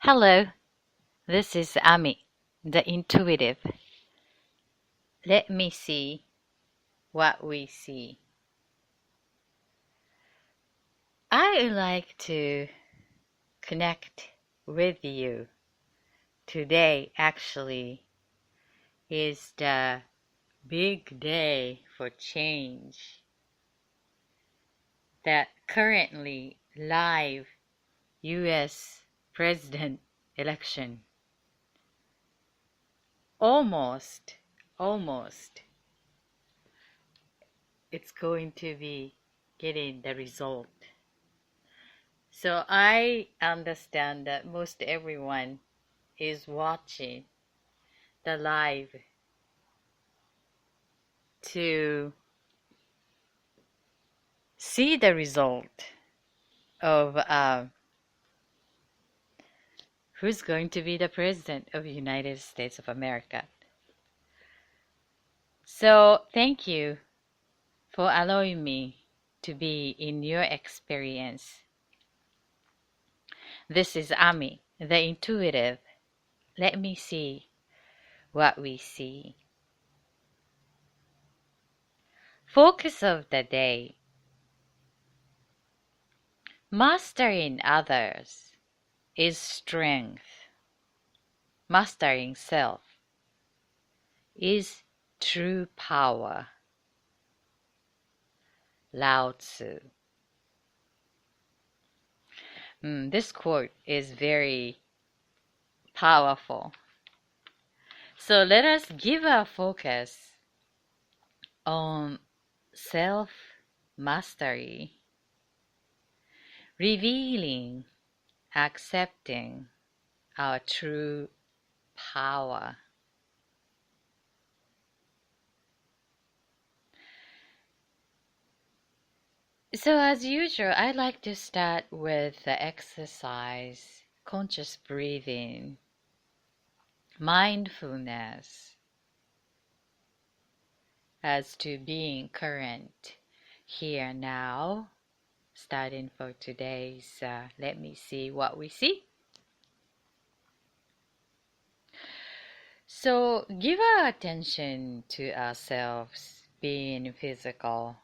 Hello, this is Ami, the intuitive. Let me see what we see. I would like to connect with you. Today actually is the big day for change that currently live US president election. Almost it's going to be getting the result. So I understand that most everyone is watching the live to see the result of who's going to be the president of the United States of America. So thank you for allowing me to be in your experience. This is Ami, the intuitive. Let me see what we see. Focus of the day. Mastering others is strength. Mastering self is true power. Lao Tzu. This quote is very powerful. So let us give our focus on self-mastery, revealing, accepting our true power. So as usual, I'd like to start with the exercise, conscious breathing, mindfulness, as to being current here now, starting for today's let me see what we see. So give our attention to ourselves being physical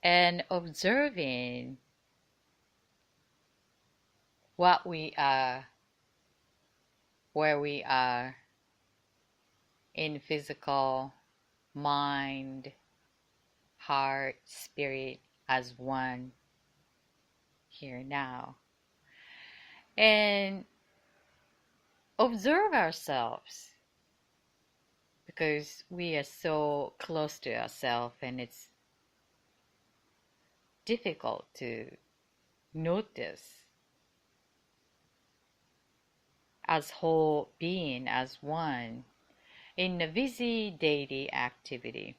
and observing what we are, where we are in physical, mind, heart, spirit as one here now. And observe ourselves because we are so close to ourselves and it's difficult to notice as whole being, as one, in a busy daily activity.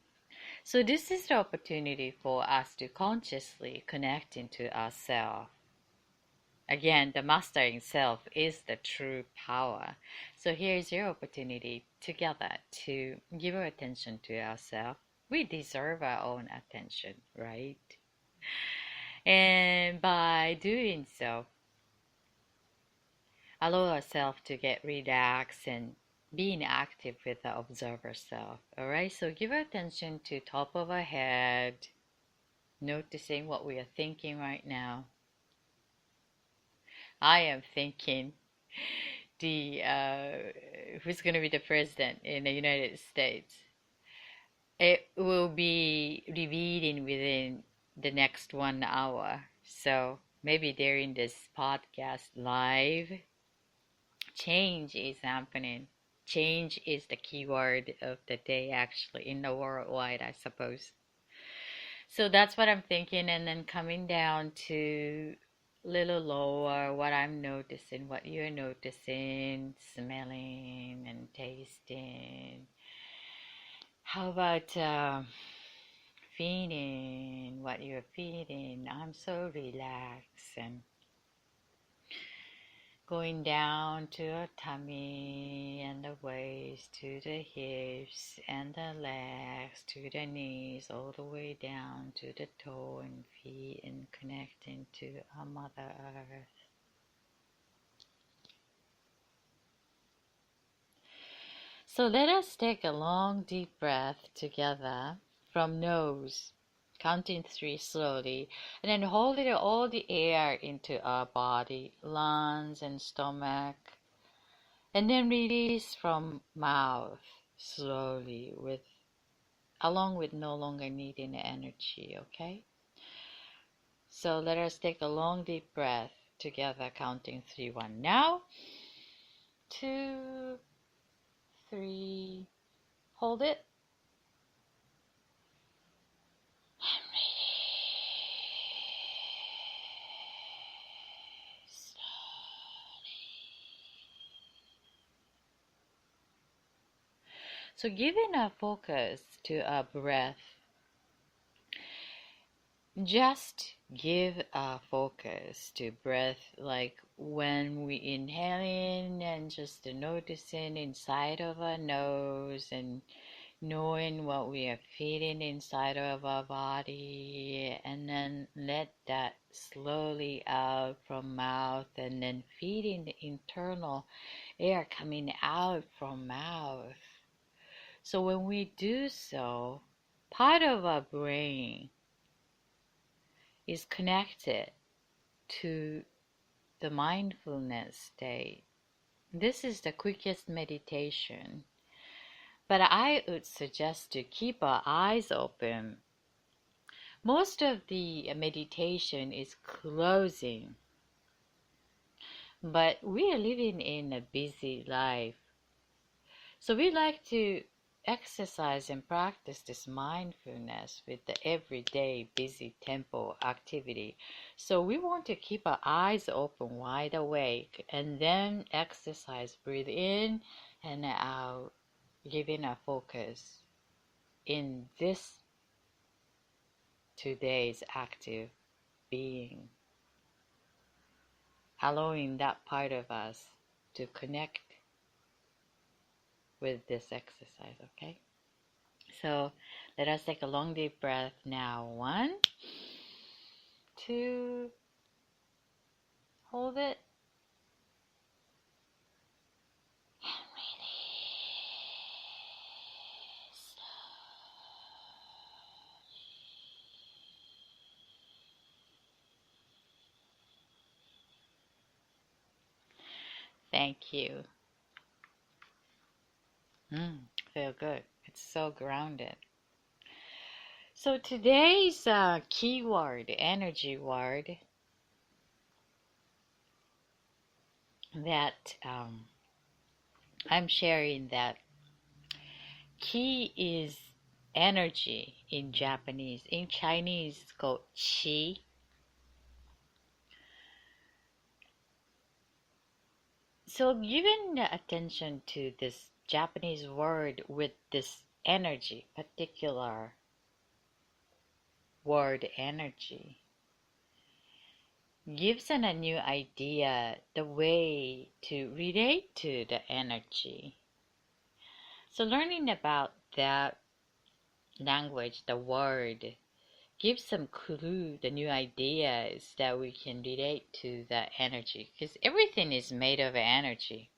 So this is the opportunity for us to consciously connect into ourselves. Again, the mastering self is the true power. So here's your opportunity together to give our attention to ourselves. We deserve our own attention, right? And by doing so, allow ourselves to get relaxed and being active with the observer self. Alright, so give our attention to top of our head, noticing what we are thinking right now. I am thinking the who's going to be the president in the United States. It will be revealing within the next 1 hour. So maybe during this podcast live, change is happening. Change is the keyword of the day actually in the worldwide, I suppose. So that's what I'm thinking, and then coming down to little lower what I'm noticing, what you're noticing, smelling and tasting. How about feeling what you're feeling? I'm so relaxed, and going down to our tummy and the waist to the hips and the legs to the knees, all the way down to the toe and feet, and connecting to our Mother Earth. So let us take a long deep breath together from nose, counting 3 slowly, and then hold it all the air into our body, lungs and stomach, and then release from mouth slowly along with no longer needing energy, okay? So let us take a long deep breath together, counting 3, 1 now, 2, 3, hold it, and release. So giving our focus to our breath, just give our focus to breath, like when we inhale in and just noticing inside of our nose and knowing what we are feeling inside of our body, and then let that slowly out from mouth, and then feeling the internal air coming out from mouth. So when we do so, part of our brain is connected to the mindfulness state. This is the quickest meditation, but I would suggest to keep our eyes open. Most of the meditation is closing, but we are living in a busy life. So we like to exercise and practice this mindfulness with the everyday busy tempo activity. So we want to keep our eyes open, wide awake, and then exercise, breathe in and out, giving our focus in this today's active being, allowing that part of us to connect with this exercise, okay? So let us take a long deep breath now. 1, 2, hold it, and release. Thank you. Feel good. It's so grounded. So today's keyword, energy word, that I'm sharing, that Ki is energy in Japanese. In Chinese, it's called Qi. So giving attention to this Japanese word with this energy, particular word energy, gives us a new idea, the way to relate to the energy. So learning about that language, the word, gives some clue, the new ideas that we can relate to that energy, because everything is made of energy.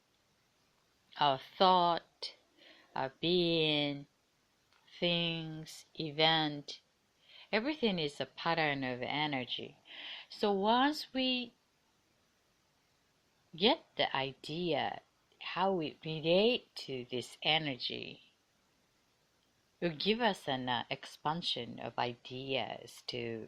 Our thought, our being, things, event, everything is a pattern of energy. So once we get the idea how we relate to this energy, it will give us an expansion of ideas to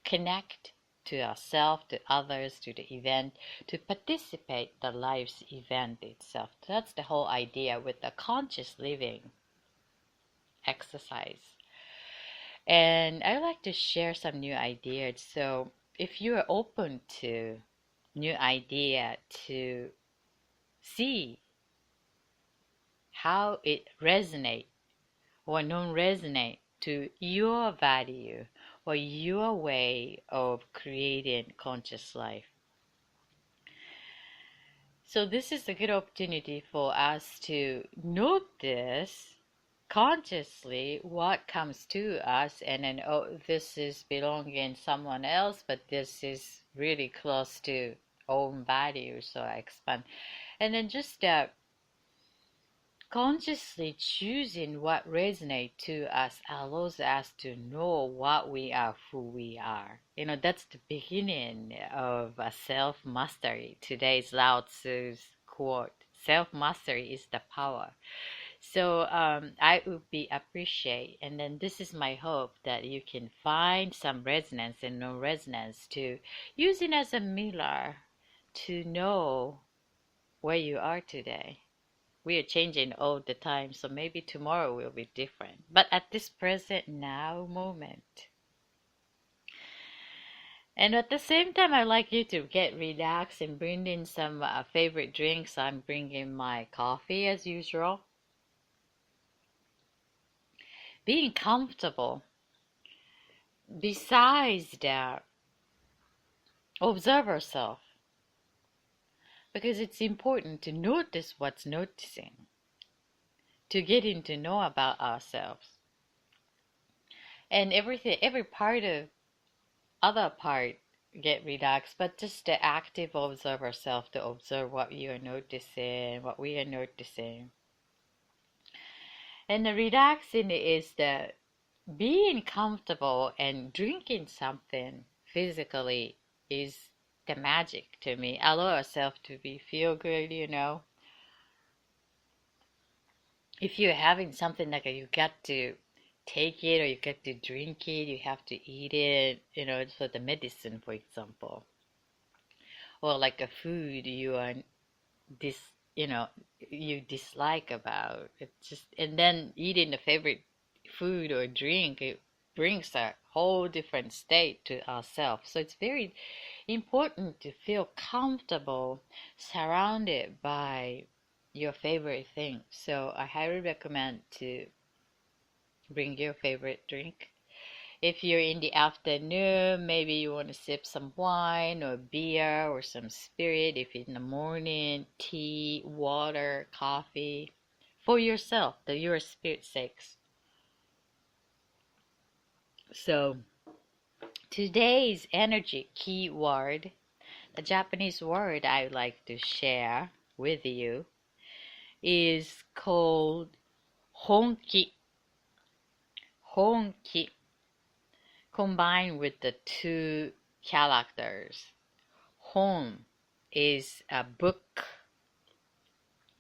connect to ourselves, to others, to the event, to participate the life's event itself. That's the whole idea with the conscious living exercise. And I like to share some new ideas. So if you are open to new idea, to see how it resonate or non-resonate to your value or your way of creating conscious life. So this is a good opportunity for us to notice consciously what comes to us, and then, oh, this is belonging someone else, but this is really close to own value, so I expand. And then just consciously choosing what resonates to us allows us to know what we are, who we are. That's the beginning of a self-mastery. Today's Lao Tzu's quote, self-mastery is the power. So I would be appreciate, and then this is my hope that you can find some resonance and no resonance to use it as a mirror to know where you are today. We are changing all the time, so maybe tomorrow will be different. But at this present now moment, and at the same time, I'd like you to get relaxed and bring in some favorite drinks. I'm bringing my coffee as usual. Being comfortable. Besides that, observe ourselves because it's important to notice what's noticing, to getting to know about ourselves. And everything, every part of other part get relaxed, but just the active observe ourselves to observe what you are noticing, what we are noticing. And the relaxing is the being comfortable and drinking something physically is the magic to me. Allow ourselves to be feel good. If you're having something like you got to take it or you got to drink it, you have to eat it, for the medicine, for example. Or like a food you are dis you know you dislike about it, just and then eating the favorite food or drink, it brings a whole different state to ourselves. So it's very important to feel comfortable surrounded by your favorite thing. So I highly recommend to bring your favorite drink. If you're in the afternoon, maybe you want to sip some wine or beer or some spirit. If in the morning, tea, water, coffee, for yourself, the your spirit's sakes. So today's energy keyword, the Japanese word I would like to share with you, is called Hon Ki. Hon Ki, combined with the two characters. Hon is a book,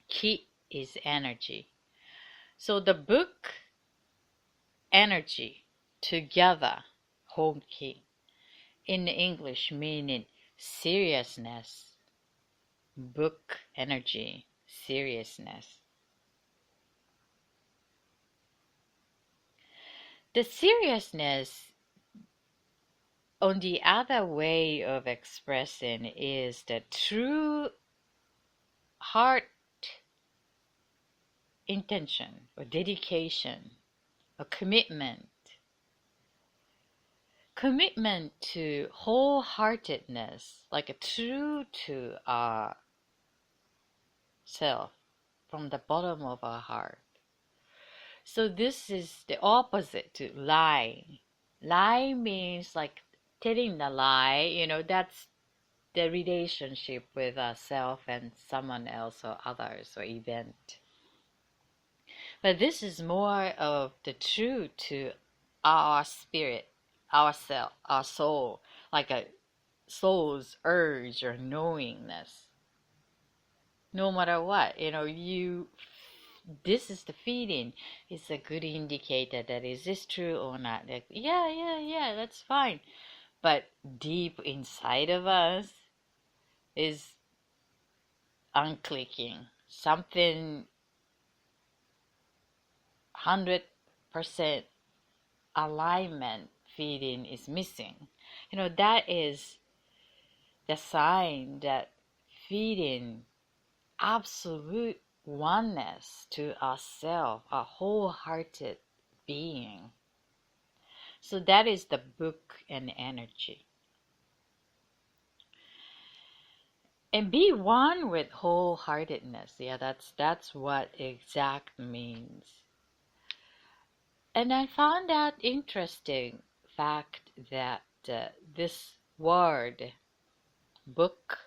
Ki is energy. So the book energy together, Hon Ki, in English meaning seriousness, book energy, seriousness. The seriousness, on the other way of expressing, is the true heart intention or dedication or commitment to wholeheartedness, like a true to our self from the bottom of our heart. So this is the opposite to lying. Lie means like telling the lie, that's the relationship with ourself and someone else or others or event. But this is more of the truth to our spirit, ourself, our soul, like a soul's urge or knowingness. No matter what, this is the feeling. It's a good indicator that is this true or not. Like, yeah, that's fine. But deep inside of us is unclicking. Something 100% alignment feeling is missing. That is the sign that feeling absolute oneness to ourself, a wholehearted being. So that is the book and energy. And be one with wholeheartedness. Yeah, that's what exact means. And I found out interesting fact that this word book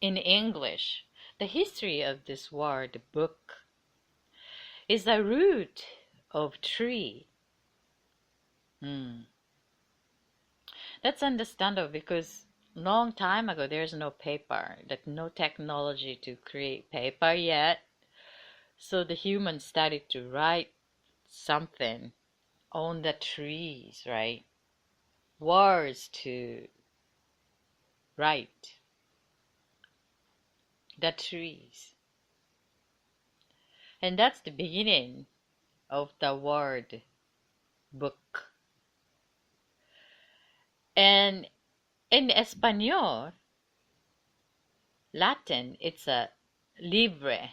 in English, the history of this word book is the root of tree. That's understandable because long time ago there's no paper, like no technology to create paper yet. So the humans started to write something on the trees, right? Words to write the trees. And that's the beginning of the word book. And in Espanol, Latin, it's a libre,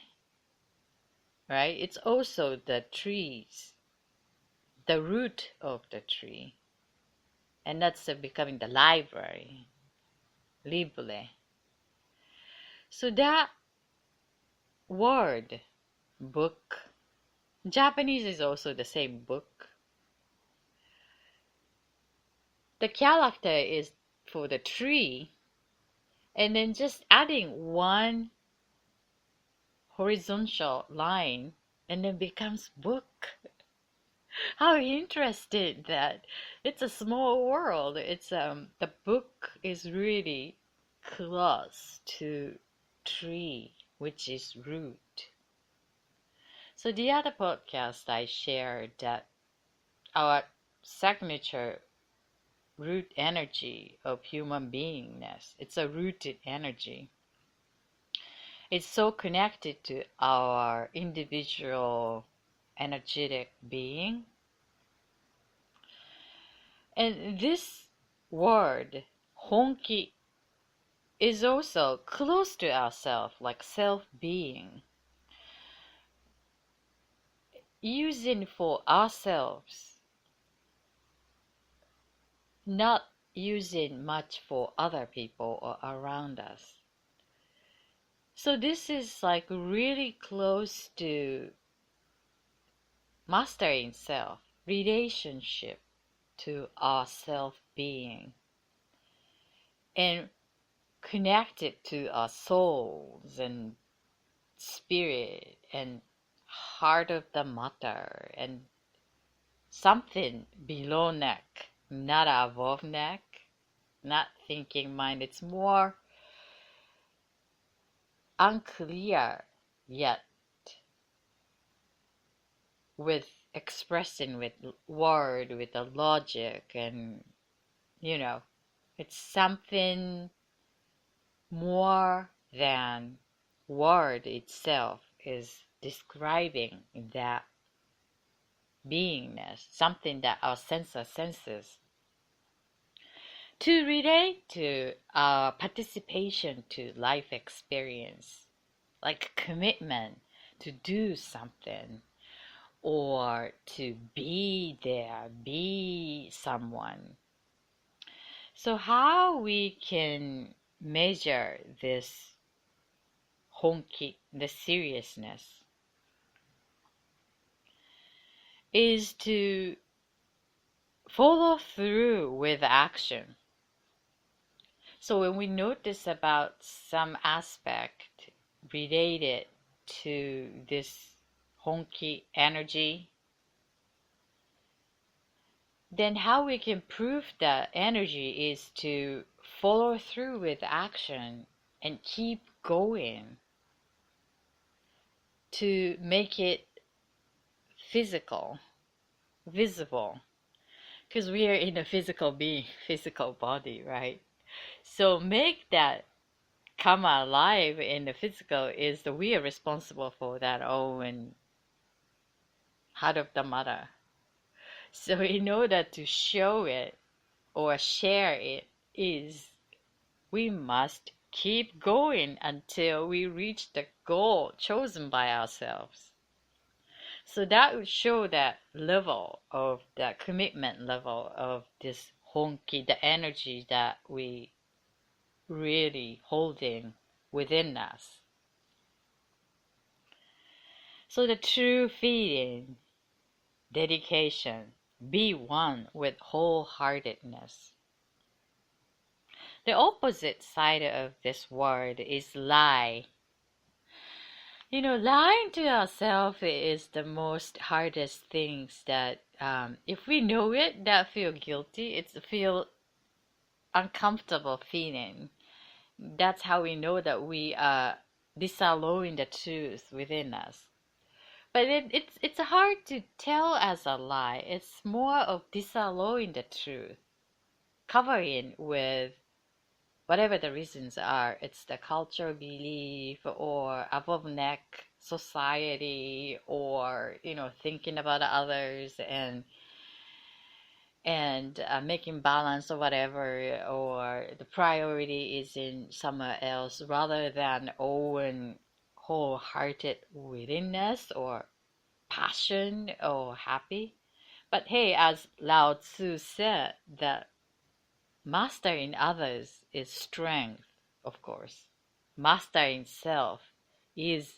right? It's also the trees, the root of the tree. And that's becoming the library, libre. So that word, book, Japanese is also the same book. The character is for the tree, and then just adding one horizontal line, and then becomes book. How interesting that it's a small world. It's the book is really close to tree, which is root. So the other podcast I shared that our signature root energy of human beingness, it's a rooted energy. It's so connected to our individual energetic being. And this word, Hon Ki, is also close to ourself, like self-being. Using for ourselves, not using much for other people or around us. So this is like really close to mastering self, relationship to our self-being, and connected to our souls and spirit and heart of the matter and something below neck, not above neck, not thinking mind. It's more unclear yet with expressing with word, with the logic, and it's something more than word itself is describing that beingness, something that our senses to relate to our participation to life experience, like commitment to do something or to be there, be someone. So how we can measure this Hon Ki, the seriousness, is to follow through with action. So when we notice about some aspect related to this Hon Ki energy, then how we can prove that energy is to follow through with action and keep going to make it physical, visible, because we are in a physical being, physical body, right? So make that come alive in the physical is that we are responsible for that own heart of the mother. So in order to show it or share it is we must keep going until we reach the goal chosen by ourselves. So that would show that level of that commitment level of this Hon Ki, the energy that we really holding within us. So the true feeling, dedication, be one with wholeheartedness. The opposite side of this word is lie. Lying to ourselves is the most hardest things that if we know it, that feel guilty. It's a feel uncomfortable feeling. That's how we know that we are disallowing the truth within us. But it's hard to tell as a lie. It's more of disallowing the truth, covering with whatever the reasons are. It's the cultural belief or above neck society, or thinking about others and making balance or whatever, or the priority is in somewhere else rather than own wholehearted willingness or passion or happy. But hey, as Lao Tzu said, that mastering others is strength, of course. Mastering self is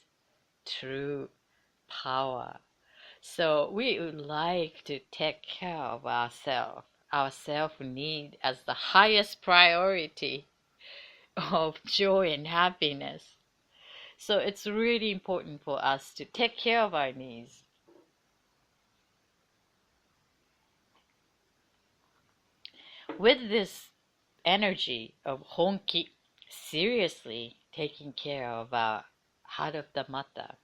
true power. So we would like to take care of ourselves, our self-need as the highest priority of joy and happiness. So it's really important for us to take care of our needs. With this energy of Hon Ki, seriously taking care of our heart of the matter,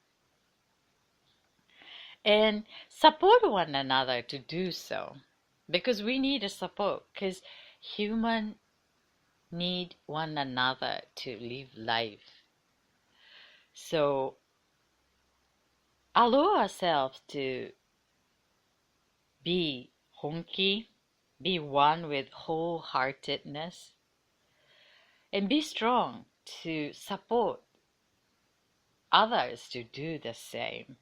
and support one another to do so, because we need a support, because human need one another to live life. So allow ourselves to be Hon Ki, be one with wholeheartedness, and be strong to support others to do the same.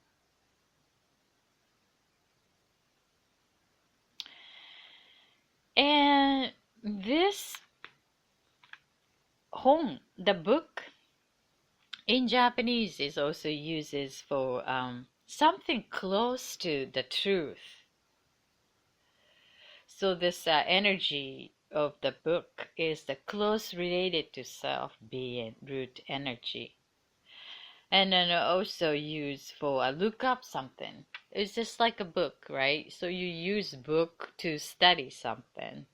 And this Hon, the book in Japanese, is also uses for something close to the truth. So this energy of the book is the close related to self being root energy. And then also used for look up something. It's just like a book, right? So you use book to study something.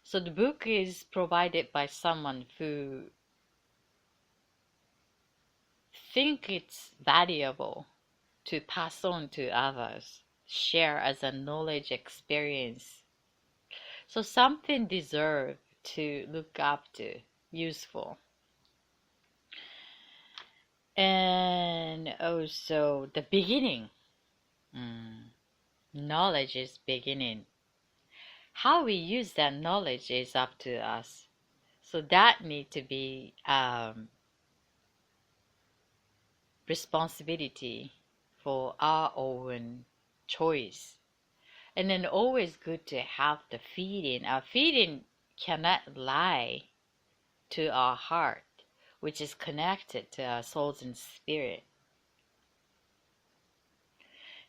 So the book is provided by someone who think it's valuable to pass on to others, share as a knowledge experience. So something deserve to look up to, useful. And also the beginning. Knowledge is beginning. How we use that knowledge is up to us. So that need to be responsibility for our own choice. And then always good to have the feeding. Our feeding cannot lie to our heart, which is connected to our souls and spirit.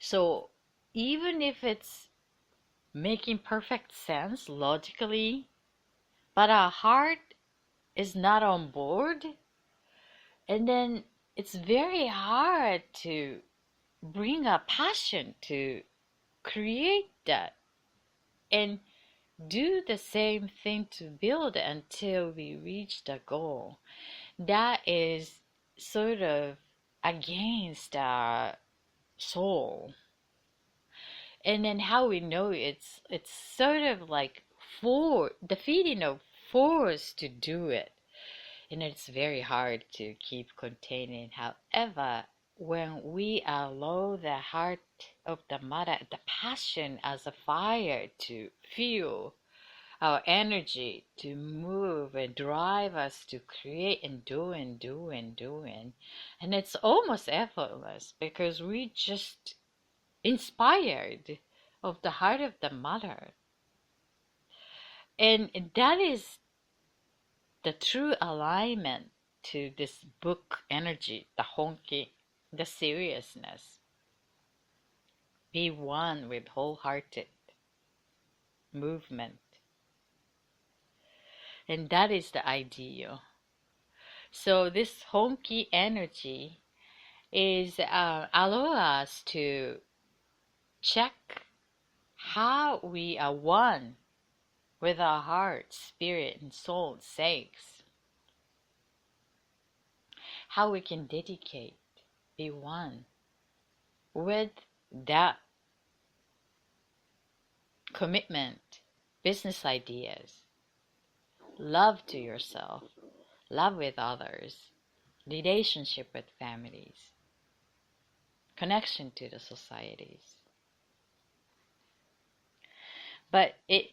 So even if it's making perfect sense logically, but our heart is not on board, and then it's very hard to bring a passion to create that and do the same thing to build until we reach the goal. That is sort of against our soul. And then how we know it's sort of like for the feeling of force to do it, and it's very hard to keep containing. However, when we allow the heart of the mother, the passion as a fire to fuel our energy to move and drive us to create and do and do and do, and it's almost effortless because we just inspired of the heart of the mother. And that is the true alignment to this book energy, the Hon Ki, the seriousness. Be one with wholehearted movement. And that is the ideal. So this Hon Ki energy is allow us to check how we are one with our heart, spirit, and soul sakes. How we can dedicate, be one with that commitment, business ideas, love to yourself, love with others, relationship with families, connection to the societies. But it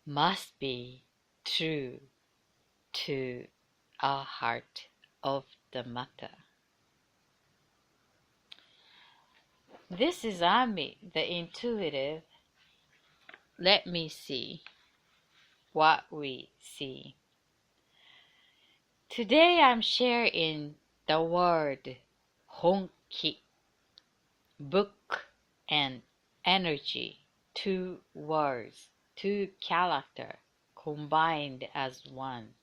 must be true to our heart of the matter. This is Ami, the intuitive. Let me see what we see. Today I'm sharing the word Hon Ki, book and energy, two words, two characters combined as one,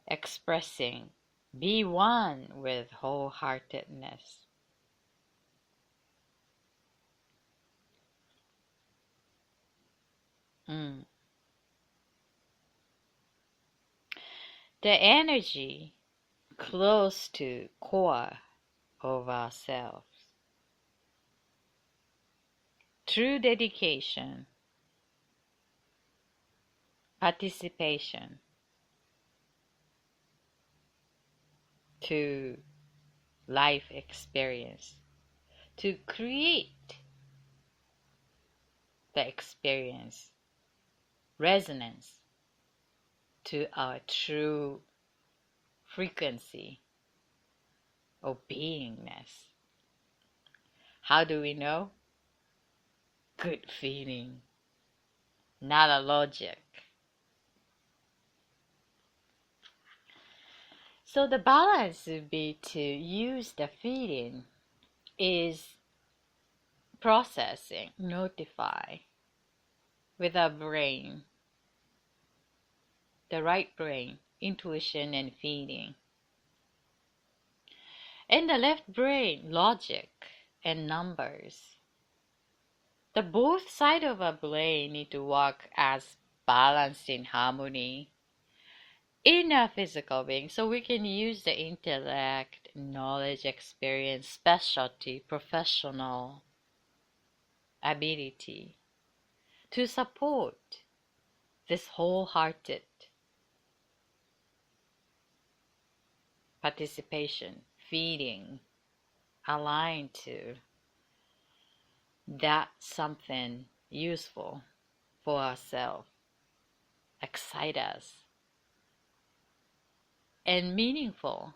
expressing be one with wholeheartedness. Mm. The energy close to core of ourselves. True dedication, participation to life experience, to create the experience, resonance to our true frequency of beingness. How do we know? Good feeling, not a logic. So the balance would be to use the feeling is processing, notify with our brain, the right brain, intuition and feeling. And the left brain, logic and numbers. The both sides of our brain need to work as balanced in harmony in our physical being, so we can use the intellect, knowledge, experience, specialty, professional ability to support this wholehearted participation, feeling, aligned to that something useful for ourselves, excite us, and meaningful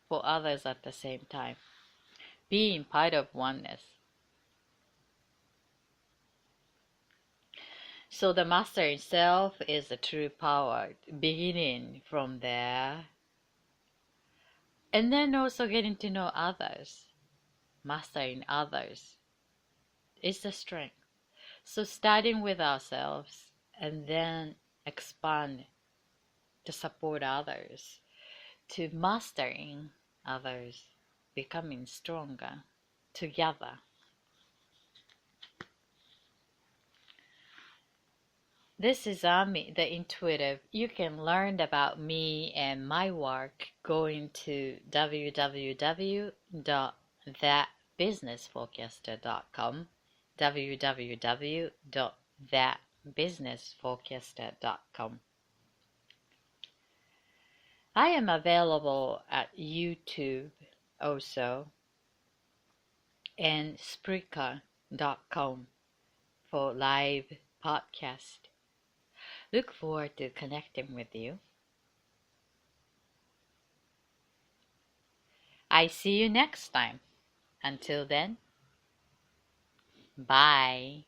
for others at the same time, being part of oneness. So the master himself is the true power, beginning from there, and then also getting to know others, mastering others is the strength. So starting with ourselves and then expand to support others, to mastering others, becoming stronger together. This is Ami, the intuitive. You can learn about me and my work going to www.thatbusinessforecaster.com, www.thatbusinessforecaster.com. I am available at YouTube also and Spreaker.com for live podcast. Look forward to connecting with you. I see you next time. Until then, bye.